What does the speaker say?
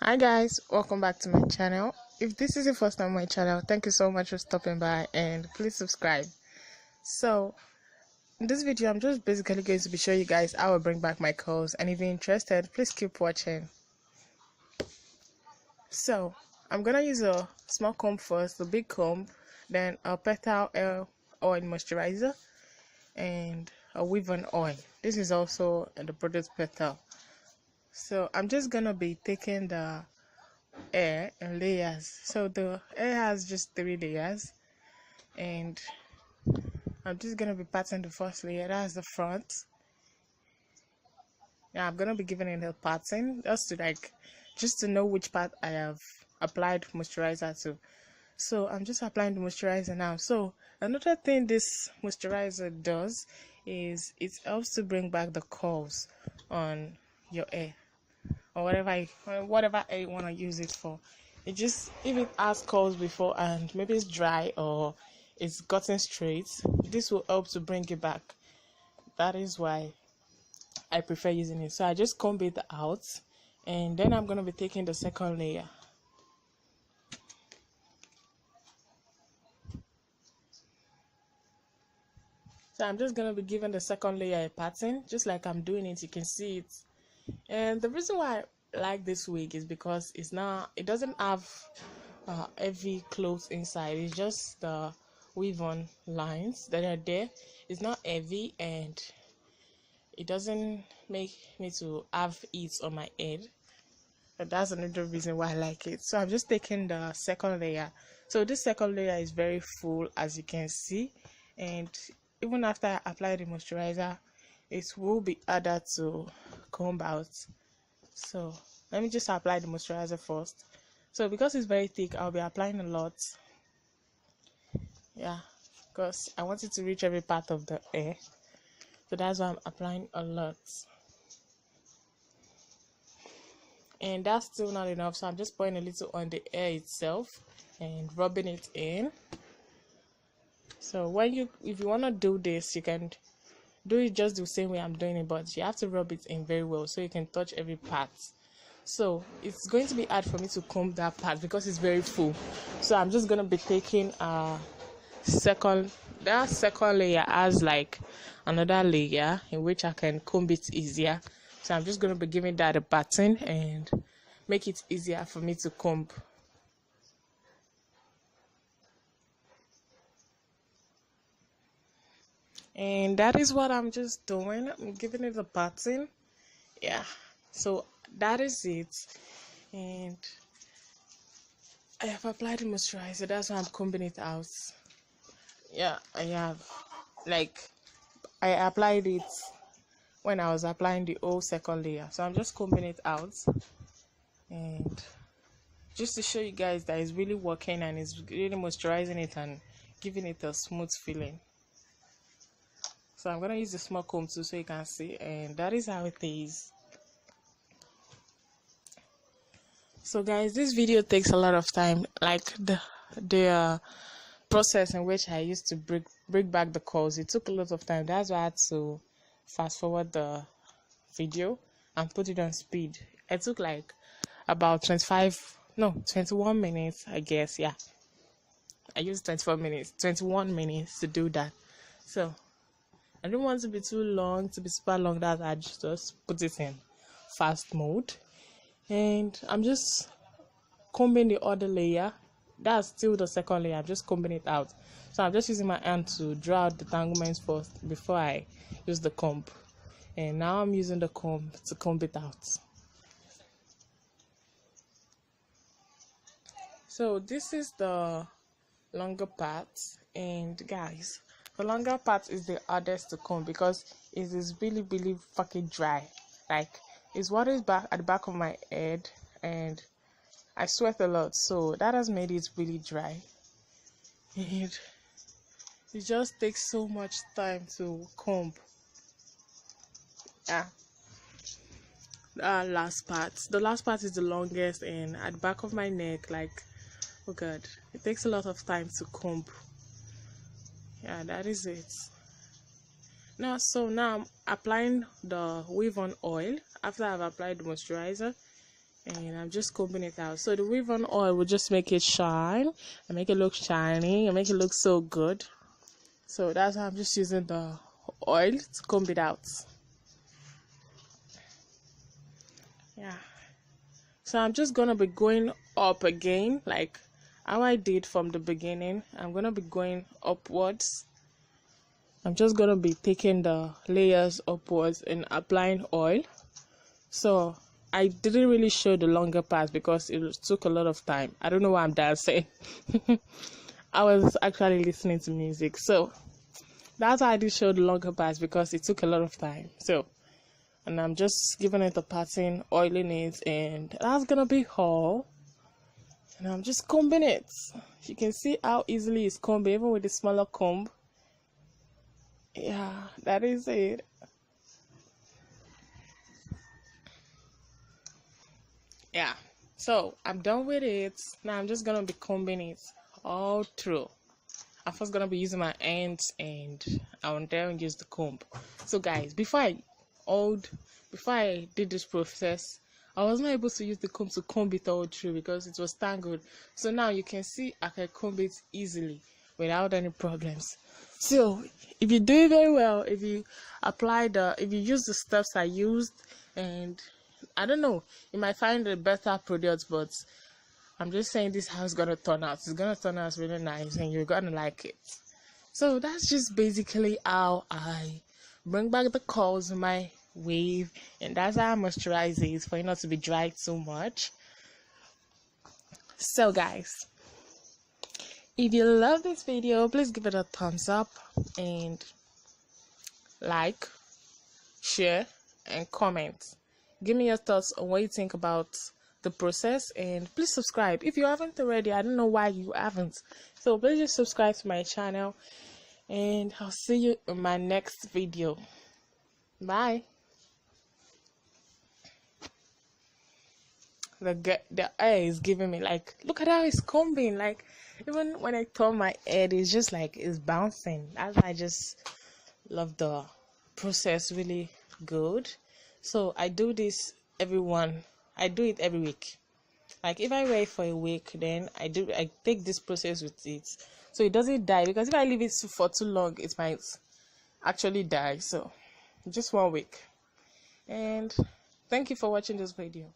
Hi guys, welcome back to my channel. If this is your first time on my channel, thank you so much for stopping by and please subscribe. So in this video I'm just basically going to be showing you guys how I bring back my curls, and if you're interested, please keep watching. So I'm gonna use a small comb first, a big comb, then a petal oil moisturizer and a weave-on oil. This is also the product petal. So I'm just gonna be taking the hair in layers. So the hair has just 3 layers, and I'm just gonna be patting the first layer. That's the front. Yeah, I'm gonna be giving it a patting just to know which part I have applied moisturizer to. So I'm just applying the moisturizer now. So another thing this moisturizer does is it helps to bring back the curls on your hair, or whatever hair you want to use it for. It just, if it has curls before and maybe it's dry or it's gotten straight, this will help to bring it back. That is why I prefer using it. So I just comb it out, and then I'm going to be taking the second layer. So I'm just going to be giving the second layer a pattern, just like I'm doing it. You can see it. And the reason why I like this wig is because it doesn't have heavy clothes inside. It's just the weave-on lines that are there. It's not heavy, and it doesn't make me to have it on my head. But that's another reason why I like it. So I'm just taking the second layer. So this second layer is very full, as you can see, and even after I apply the moisturizer, it will be harder to comb out. So let me just apply the moisturizer first. So because it's very thick, I'll be applying a lot. Yeah, because I want it to reach every part of the hair. So that's why I'm applying a lot. And that's still not enough, so I'm just pouring a little on the hair itself and rubbing it in. So if you want to do this, you can do it just the same way I'm doing it, but you have to rub it in very well so you can touch every part. So it's going to be hard for me to comb that part because it's very full. So I'm just going to be taking that second layer as like another layer in which I can comb it easier. So I'm just going to be giving that a pattern and make it easier for me to comb. And that is what I'm just doing. I'm giving it a pattern. Yeah, so that is it. And I have applied the moisturizer. That's why I'm combing it out. Yeah, I have. I applied it when I was applying the whole second layer. So I'm just combing it out. And just to show you guys that it's really working and it's really moisturizing it and giving it a smooth feeling. So I'm going to use the small comb too so you can see. And that is how it is. So guys, this video takes a lot of time. Like the process in which I used to bring back the curls, it took a lot of time. That's why I had to fast forward the video and put it on speed. It took like about 21 minutes, I guess. Yeah, I used 21 minutes to do that. So I don't want to be too long, to be super long. That I just put it in fast mode. And I'm just combing the other layer. That's still the second layer. I'm just combing it out. So I'm just using my hand to draw out the tanglements first before I use the comb. And now I'm using the comb to comb it out. So this is the longer part. And guys, the longer part is the hardest to comb because it is really, really fucking dry. Like, it's what is back at the back of my head, and I sweat a lot, so that has made it really dry. And it just takes so much time to comb. Yeah. The last part is the longest, and at the back of my neck, like, oh god, it takes a lot of time to comb. Yeah, that is it. Now I'm applying the weave-on oil after I've applied the moisturizer, and I'm just combing it out. So the weave-on oil will just make it shine and make it look shiny and make it look so good. So that's why I'm just using the oil to comb it out. Yeah. So I'm just gonna be going up again, like how I did from the beginning. I'm gonna be going upwards. I'm just gonna be taking the layers upwards and applying oil. So I didn't really show the longer part because it took a lot of time. I don't know why I'm dancing. I was actually listening to music. So that's why I did show the longer part, because it took a lot of time. So, and I'm just giving it a pattern, oiling it, and that's gonna be all. And I'm just combing it. You can see how easily it's combed, even with the smaller comb. Yeah, that is it. Yeah, so I'm done with it. Now I'm just gonna be combing it all through. I'm first gonna be using my hands, and I will then use the comb. So guys, before I did this process, I was not able to use the comb to comb it all through because it was tangled. So now you can see I can comb it easily without any problems. So if you do it very well, if you use the steps I used, and I don't know, you might find a better product, but I'm just saying this is how it's gonna turn out. It's gonna turn out really nice and you're gonna like it. So that's just basically how I bring back the curls in my wave, and that's how I moisturize it for it not to be dry too much. So guys, if you love this video, please give it a thumbs up and like, share, and comment. Give me your thoughts on what you think about the process, and please subscribe if you haven't already. I don't know why you haven't, so please just subscribe to my channel, and I'll see you in my next video. Bye. The air is giving me, like, look at how it's combing, like even when I turn my head, it's just like it's bouncing. I just love the process, really good. So I do this I do it every week. Like if I wear it for a week, then I take this process with it, so it doesn't die, because if I leave it for too long, it might actually die. So just 1 week. And thank you for watching this video.